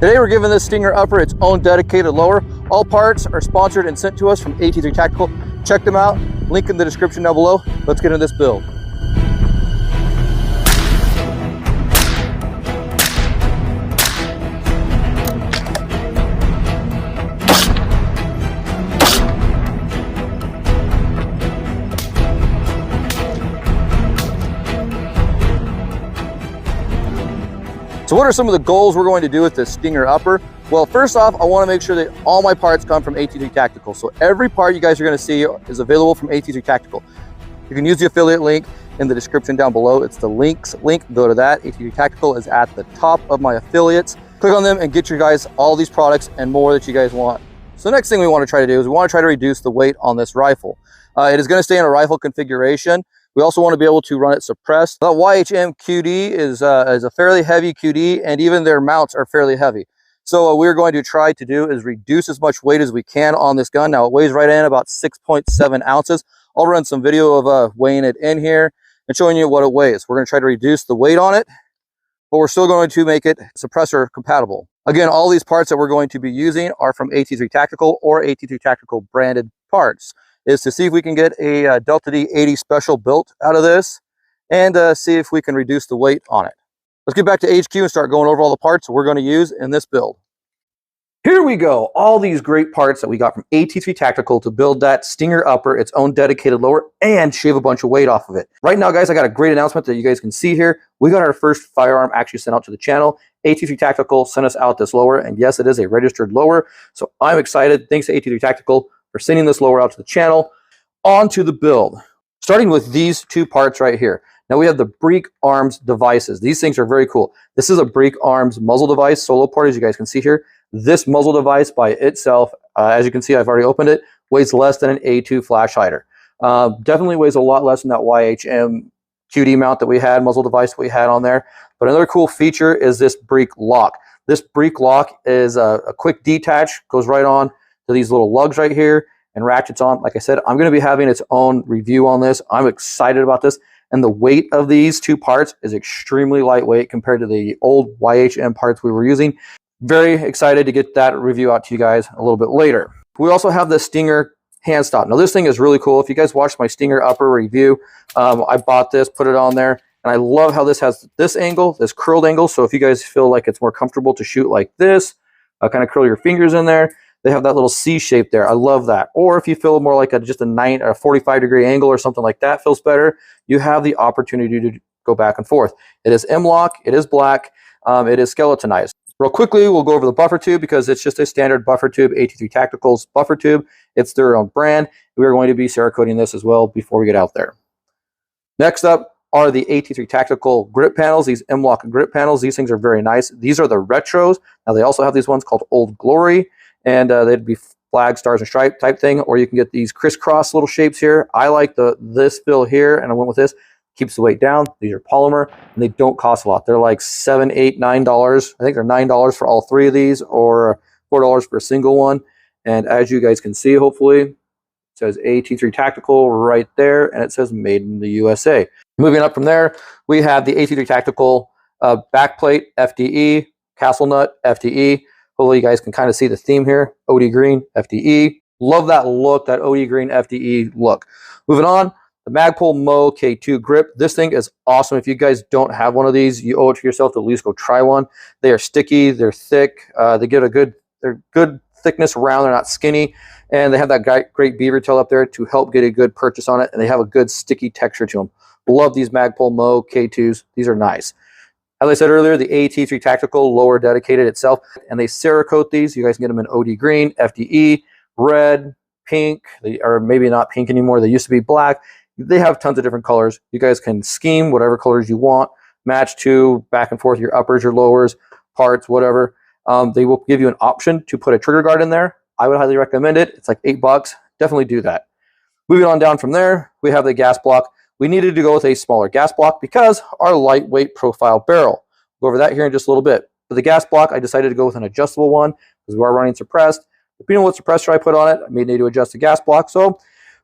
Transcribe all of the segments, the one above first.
Today we're giving this Stinger upper its own dedicated lower. All parts are sponsored and sent to us from AT3 Tactical. Check them out, link in the description down below. Let's get into this build. So what are some of the goals we're going to do with this Stinger upper? Well, first off, I want to make sure that all my parts come from AT3 Tactical. So every part you guys are going to see is available from AT3 Tactical. You can use the affiliate link in the description down below. It's the links link. Go to that. AT3 Tactical is at the top of my affiliates. Click on them and get your guys all these products and more that you guys want. So the next thing we want to try to do is we want to try to reduce the weight on this rifle. It is going to stay in a rifle configuration. We also want to be able to run it suppressed. That YHM QD is a fairly heavy QD, and even their mounts are fairly heavy. So what we're going to try to do is reduce as much weight as we can on this gun. Now it weighs right in about 6.7 ounces. I'll run some video of weighing it in here and showing you what it weighs. We're going to try to reduce the weight on it, but we're still going to make it suppressor compatible. Again, all these parts that we're going to be using are from AT3 Tactical or AT3 Tactical branded parts. Is to see if we can get a Delta D80 special built out of this and see if we can reduce the weight on it. Let's get back to HQ and start going over all the parts we're going to use in this build. Here we go. All these great parts that we got from AT3 Tactical to build that Stinger upper, its own dedicated lower, and shave a bunch of weight off of it. Right now, guys, I got a great announcement that you guys can see here. We got our first firearm actually sent out to the channel. AT3 Tactical sent us out this lower, and yes, it is a registered lower. So I'm excited. Thanks to AT3 Tactical for sending this lower out to the channel. On to the build, starting with these two parts right here. Now we have the Break Arms devices. These things are very cool. This is a Break Arms muzzle device, solo port, as you guys can see here. This muzzle device by itself, as you can see, I've already opened it, weighs less than an A2 flash hider. Definitely weighs a lot less than that YHM QD mount that we had, muzzle device we had on there. But another cool feature is this Break lock. This Break lock is a quick detach, goes right on to these little lugs right here and ratchets on. Like I said, I'm going to be having its own review on this. I'm excited about this. And the weight of these two parts is extremely lightweight compared to the old YHM parts we were using. Very excited to get that review out to you guys a little bit later. We also have the Stinger hand stop. Now this thing is really cool. If you guys watched my Stinger upper review, I bought this, put it on there, and I love how this has this angle, this curled angle. So if you guys feel like it's more comfortable to shoot like this, kind of curl your fingers in there. They have that little C shape there. I love that. Or if you feel more like just a 45-degree angle or something like that feels better, you have the opportunity to go back and forth. It is M-LOK. It is black. It is skeletonized. Real quickly, we'll go over the buffer tube because it's just a standard buffer tube, AT3 Tactical's buffer tube. It's their own brand. We're going to be Cerakoting this as well before we get out there. Next up are the AT3 Tactical grip panels, these M-LOK grip panels. These things are very nice. These are the retros. Now they also have these ones called Old Glory, and they'd be flag, stars, and stripe type thing, or you can get these crisscross little shapes here. I like this fill here, and I went with this. Keeps the weight down. These are polymer, and they don't cost a lot. They're like $7, $8, $9. I think they're $9 for all three of these, or $4 for a single one. And as you guys can see, hopefully, it says AT3 Tactical right there, and it says Made in the USA. Moving up from there, we have the AT3 Tactical backplate FDE, Castle Nut FDE. Hopefully you guys can kind of see the theme here. OD green, FDE. Love that look, that OD green FDE look. Moving on, the Magpul Mo K2 grip. This thing is awesome. If you guys don't have one of these, you owe it to yourself to at least go try one. They are sticky, they're thick, they're good thickness around, they're not skinny, and they have that great beaver tail up there to help get a good purchase on it, and they have a good sticky texture to them. Love these Magpul Mo K2s. These are nice. As I said earlier, the AT3 Tactical lower dedicated itself, and they Cerakote these. You guys can get them in OD green, FDE, red, pink, or maybe not pink anymore. They used to be black. They have tons of different colors. You guys can scheme whatever colors you want, match to back and forth your uppers, your lowers, parts, whatever. They will give you an option to put a trigger guard in there. I would highly recommend it. It's like $8. Definitely do that. Moving on down from there, we have the gas block. We needed to go with a smaller gas block because our lightweight profile barrel. We'll go over that here in just a little bit. For the gas block, I decided to go with an adjustable one because we are running suppressed. Depending on what suppressor I put on it, I may need to adjust the gas block. So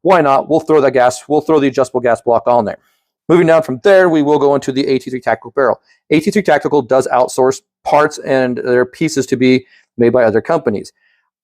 why not? We'll throw the adjustable gas block on there. Moving down from there, we will go into the AT3 Tactical barrel. AT3 Tactical does outsource parts and their pieces to be made by other companies.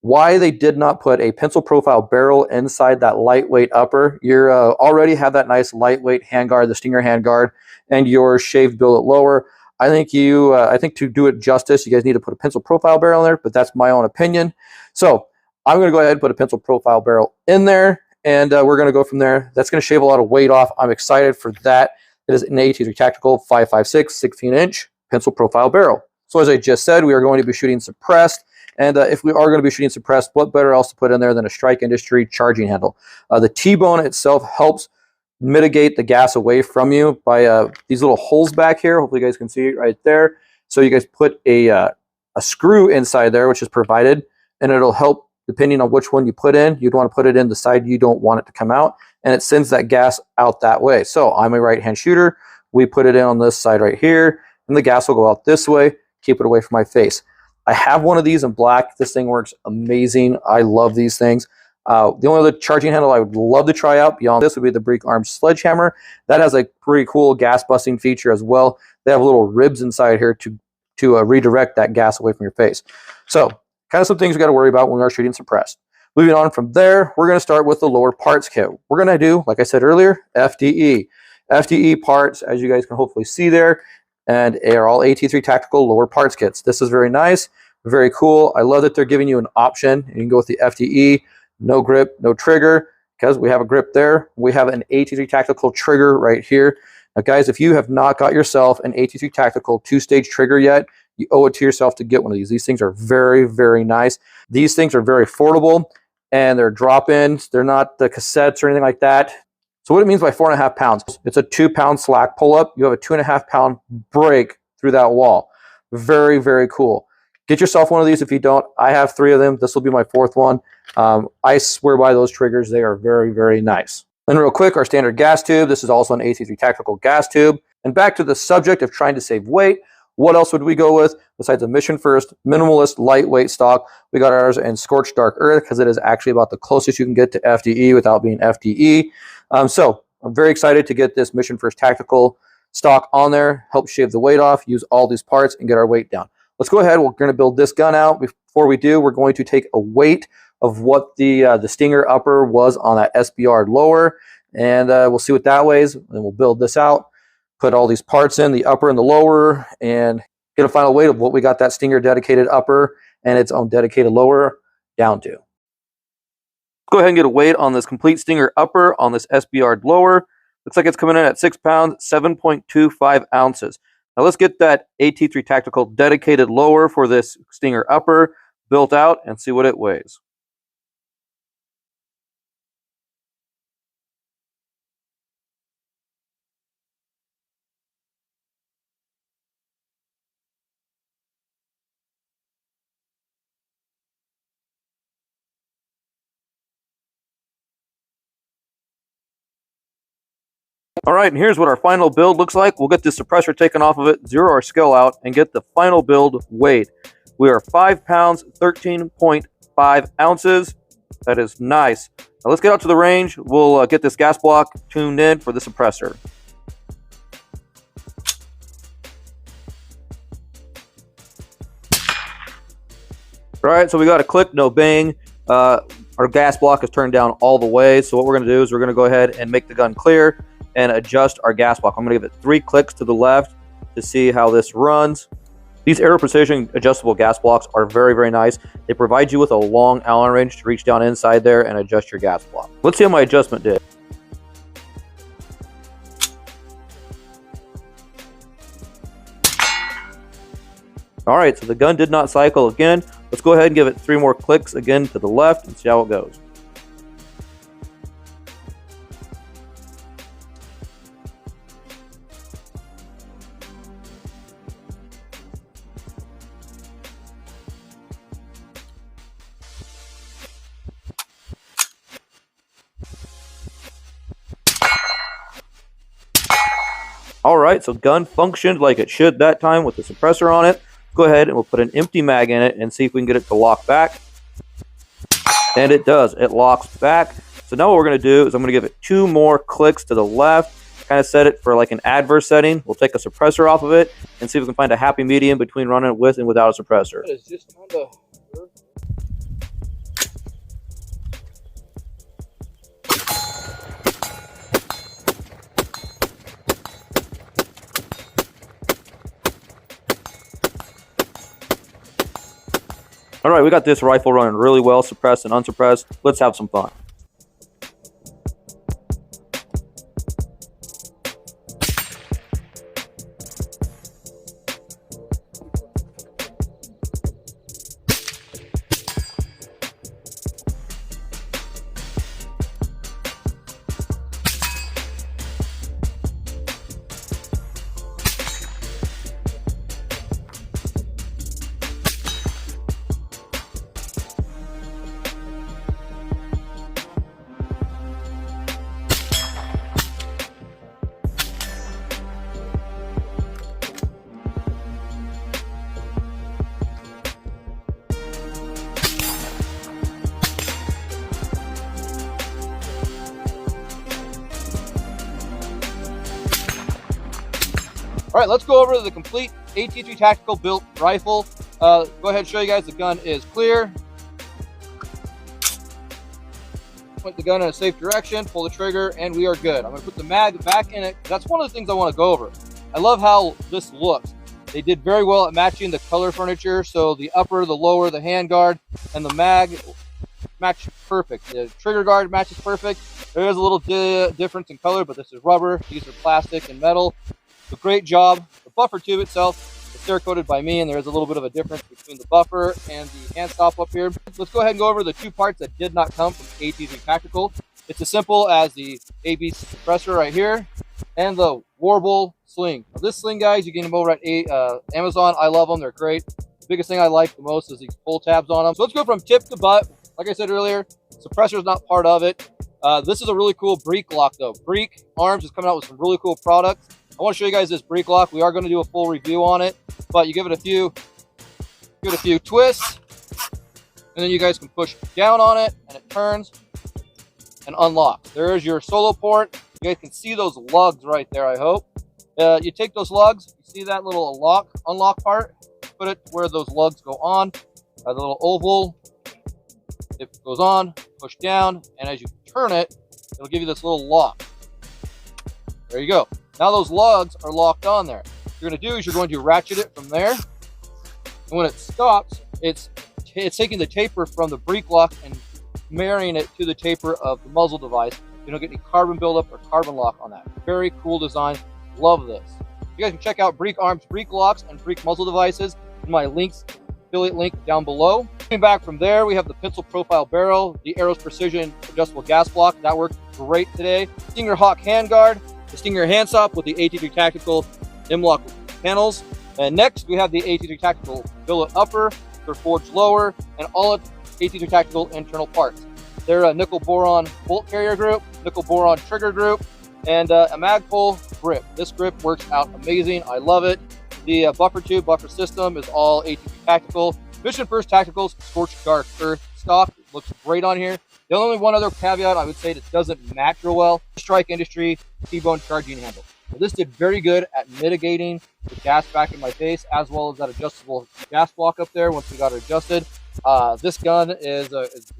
Why they did not put a pencil profile barrel inside that lightweight upper? You already have that nice lightweight handguard, the Stinger handguard, and your shaved billet lower. I think to do it justice, you guys need to put a pencil profile barrel in there, but that's my own opinion. So I'm going to go ahead and put a pencil profile barrel in there, and we're going to go from there. That's going to shave a lot of weight off. I'm excited for that. It is an AT3 Tactical 5.56 16-inch pencil profile barrel. So as I just said, we are going to be shooting suppressed. And if we are going to be shooting suppressed, what better else to put in there than a Strike Industry charging handle? The T-bone itself helps mitigate the gas away from you by these little holes back here. Hopefully you guys can see it right there. So you guys put a screw inside there, which is provided, and it'll help depending on which one you put in. You'd want to put it in the side you don't want it to come out, and it sends that gas out that way. So I'm a right-hand shooter. We put it in on this side right here, and the gas will go out this way, keep it away from my face. I have one of these in black. This thing works amazing. I love these things. The only other charging handle I would love to try out beyond this would be the Break Arms Sledgehammer. That has a pretty cool gas busting feature as well. They have little ribs inside here to redirect that gas away from your face. So kind of some things we got to worry about when we are shooting suppressed. Moving on from there, we're going to start with the lower parts kit. We're going to do, like I said earlier, FDE. FDE parts, as you guys can hopefully see there, and they are all AT3 Tactical lower parts kits. This is very nice, very cool. I love that they're giving you an option. You can go with the FDE, no grip, no trigger, because we have a grip there. We have an AT3 Tactical trigger right here. Now, guys, if you have not got yourself an AT3 Tactical 2-stage trigger yet, you owe it to yourself to get one of these. These things are very, very nice. These things are very affordable, and they're drop-ins. They're not the cassettes or anything like that. So what it means by 4.5 pounds, it's a 2-pound slack pull-up. You have a 2.5-pound break through that wall. Very, very cool. Get yourself one of these if you don't. I have 3 of them. This will be my 4th one. I swear by those triggers. They are very, very nice. Then real quick, our standard gas tube. This is also an AT3 Tactical gas tube. And back to the subject of trying to save weight. What else would we go with besides a Mission First minimalist lightweight stock? We got ours in Scorched Dark Earth because it is actually about the closest you can get to FDE without being FDE. So I'm very excited to get this Mission First Tactical stock on there, help shave the weight off, use all these parts, and get our weight down. Let's go ahead. We're going to build this gun out. Before we do, we're going to take a weight of what the Stinger upper was on that SBR lower, and we'll see what that weighs, and we'll build this out, put all these parts in, the upper and the lower, and get a final weight of what we got that Stinger dedicated upper and its own dedicated lower down to. Go ahead and get a weight on this complete Stinger upper on this SBR lower. Looks like it's coming in at 6 pounds, 7.25 ounces. Now let's get that AT3 Tactical dedicated lower for this Stinger upper built out and see what it weighs. All right, and here's what our final build looks like. We'll get the suppressor taken off of it, zero our skill out, and get the final build weighed. We are 5 pounds, 13.5 ounces. That is nice. Now let's get out to the range. We'll get this gas block tuned in for the suppressor. All right, so we got a click, no bang. Our gas block is turned down all the way. So what we're going to do is we're going to go ahead and make the gun clear and adjust our gas block. I'm going to give it 3 clicks to the left to see how this runs. These Aero Precision adjustable gas blocks are very, very nice. They provide you with a long Allen range to reach down inside there and adjust your gas block. Let's see how my adjustment did. All right, so the gun did not cycle again. Let's go ahead and give it 3 more clicks again to the left and see how it goes. All right, so gun functioned like it should that time with the suppressor on it. Go ahead and we'll put an empty mag in it and see if we can get it to lock back. And it does. It locks back. So now what we're going to do is I'm going to give it 2 more clicks to the left kind of set it for like an adverse setting. We'll take a suppressor off of it and see if we can find a happy medium between running it with and without a suppressor. It's just kind of... All right, we got this rifle running really well, suppressed and unsuppressed. Let's have some fun. All right, let's go over the complete AT3 Tactical built rifle. Go ahead and show you guys the gun is clear. Point the gun in a safe direction, pull the trigger, and we are good. I'm gonna put the mag back in it. That's one of the things I wanna go over. I love how this looks. They did very well at matching the color furniture. So the upper, the lower, the handguard, and the mag match perfect. The trigger guard matches perfect. There is a little difference in color, but this is rubber. These are plastic and metal. A great job. The buffer tube itself is cerakoted by me, and there is a little bit of a difference between the buffer and the hand stop up here. Let's go ahead and go over the two parts that did not come from AT3 Tactical. It's as simple as the AB suppressor right here and the Warble sling. Now, this sling, guys, you can get them over at Amazon. I love them. They're great. The biggest thing I like the most is these pull tabs on them. So let's go from tip to butt. Like I said earlier, suppressor is not part of it. This is a really cool break lock, though. Break Arms is coming out with some really cool products. I want to show you guys this break lock. We are going to do a full review on it, but you give it a few twists, and then you guys can push down on it, and it turns and unlocks. There is your solo port. You guys can see those lugs right there, I hope. You take those lugs, you see that little unlock part, put it where those lugs go on, the little oval, it goes on, push down, and as you turn it, it'll give you this little lock. There you go. Now those lugs are locked on there. What you're going to do is you're going to ratchet it from there. And when it stops, it's taking the taper from the break lock and marrying it to the taper of the muzzle device. You don't get any carbon buildup or carbon lock on that. Very cool design. Love this. You guys can check out Break Arms, Break Locks, and Break Muzzle devices in my affiliate link down below. Coming back from there, we have the pencil profile barrel, the Arrows Precision adjustable gas block. That worked great today. Stinger Hawk handguard, the Stinger handstop with the AT3 Tactical M-Lock panels. And next, we have the AT3 Tactical billet upper, their forged lower, and all AT3 Tactical internal parts. They're a nickel boron bolt carrier group, nickel boron trigger group, and a Magpul grip. This grip works out amazing. I love it. The buffer tube, buffer system is all AT3 Tactical. Mission First Tactical's Scorched Dark Earth stock looks great on here. The only one other caveat I would say that doesn't match real well, Strike Industry T-bone charging handle. So this did very good at mitigating the gas back in my face, as well as that adjustable gas block up there once we got it adjusted. This gun is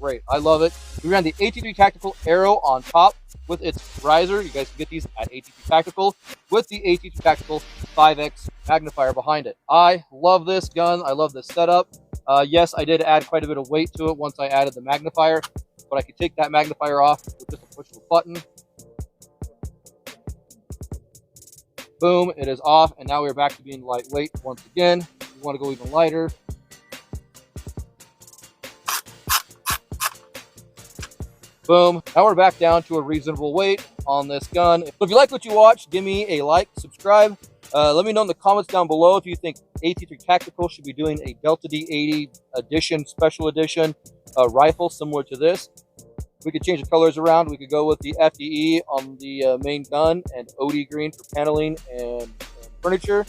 great. I love it. We ran the AT3 Tactical Arrow on top with its riser. You guys can get these at AT3 Tactical with the AT3 Tactical 5X magnifier behind it. I love this gun. I love this setup. Yes, I did add quite a bit of weight to it once I added the magnifier, but I could take that magnifier off with just a push of a button. Boom, it is off, and now we're back to being lightweight once again. We want to go even lighter. Boom, now we're back down to a reasonable weight on this gun. So if you like what you watch, give me a like, subscribe. Let me know in the comments down below if you think AT3 Tactical should be doing a Delta D80 edition, special edition rifle similar to this. We could change the colors around. We could go with the FDE on the main gun and OD green for paneling and furniture.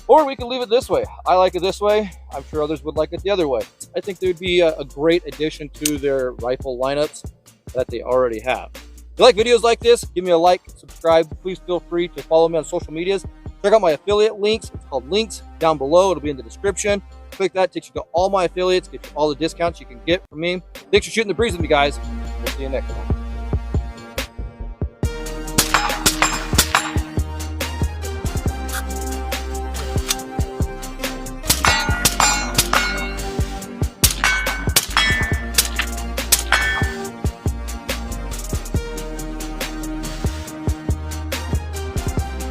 Or we could leave it this way. I like it this way. I'm sure others would like it the other way. I think there would be a great addition to their rifle lineups that they already have. you like videos like this, give me a like, subscribe. Please feel free to follow me on social medias. Check out my affiliate links. It's called Links down below. It'll be in the description. Click that, takes you to all my affiliates, get you all the discounts you can get from me. Thanks for shooting the breeze with me, guys. We'll see you next time.